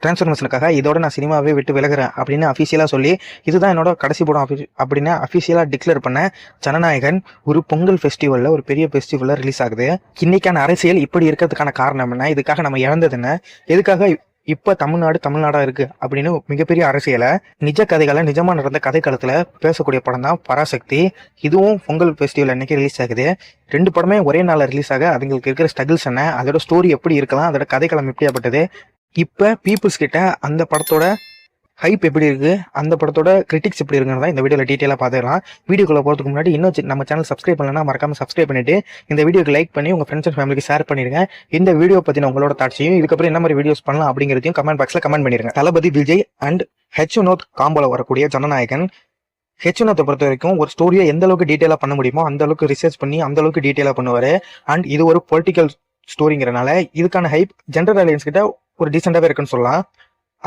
டிரான்ஸ்ஃபர்மேஷனுக்காக இதோட நான் சினிமாவே விட்டு விலகுறேன் அப்படின்னு அஃபீஷியலாக சொல்லி இதுதான் என்னோட கடைசி படம் அப்படின்னு அஃபீஷியலாக டிக்ளேர் பண்ண ஜனநாயகன் ஒரு பொங்கல் ஃபெஸ்டிவலில் ஒரு பெரிய ஃபெஸ்டிவலில் ரிலீஸ் ஆகுது. இன்னைக்கான அரசியல் இப்படி இருக்கிறதுக்கான காரணம் என்ன, இதுக்காக நம்ம இழந்தது என்ன, எதுக்காக இப்போ தமிழ்நாடா இருக்கு அப்படின்னு மிகப்பெரிய அரசியலை நிஜ கதைகளை நிஜமா நடந்த கதைக்களத்துல பேசக்கூடிய படம் தான் பராசக்தி. இதுவும் பொங்கல் ஃபெஸ்டிவல் அன்னைக்கு ரிலீஸ் ஆகுது. 2 படமே ஒரே நாளில் ரிலீஸ் ஆக அதுங்களுக்கு இருக்கிற ஸ்ட்ரகிள்ஸ் என்ன, அதோட ஸ்டோரி எப்படி இருக்கலாம், அதோட கதைக்களம் எப்படியாப்பட்டது, இப்போ பீப்புள்ஸ் கிட்ட அந்த படத்தோட ஹைப் எப்படி இருக்கு, அந்த படத்தோட கிரிட்டிக்ஸ் எப்படி இருக்குன்னு இந்த வீடியோவில் டீட்டெயிலாக பார்த்துக்கலாம். வீடியோக்குள்ள போகிறதுக்கு முன்னாடி இன்னும் நம்ம சேனல் சப்ஸ்கிரைப் பண்ணலன்னா மறக்காம சப்ஸ்கிரைப் பண்ணிட்டு இந்த வீடியோக்கு லைக் பண்ணி உங்கள் ஃப்ரெண்ட்ஸ் அண்ட் ஃபேமிலிக்கு ஷேர் பண்ணிருங்க. இந்த வீடியோ பற்றின உங்களோட தாட்சியும் இதுக்கப்புறம் என்ன மாதிரி வீடியோஸ் பண்ணலாம் அப்படிங்கிறதையும் கமெண்ட் பாக்ஸில் கமெண்ட் பண்ணிருங்க. தளபதி விஜய் அண்ட் ஹெச் வினோத் காம்போல வரக்கூடிய ஜனநாயகன். ஹெச் வினோத்தை பொறுத்த வரைக்கும் ஒரு ஸ்டோரியை எந்த அளவுக்கு டீட்டெயிலாக பண்ண முடியுமோ அந்த அளவுக்கு ரிசர்ச் பண்ணி அந்த அளவுக்கு டீட்டெயிலாக பண்ணுவார். அண்ட் இது ஒரு பொலிட்டிக்கல் ஸ்டோரிங்கிறனால இதுக்கான ஹைப் ஜென்ரல் ஆடியன்ஸ் கிட்ட ஒரு டீசெண்டாகவே இருக்குன்னு சொல்லலாம்.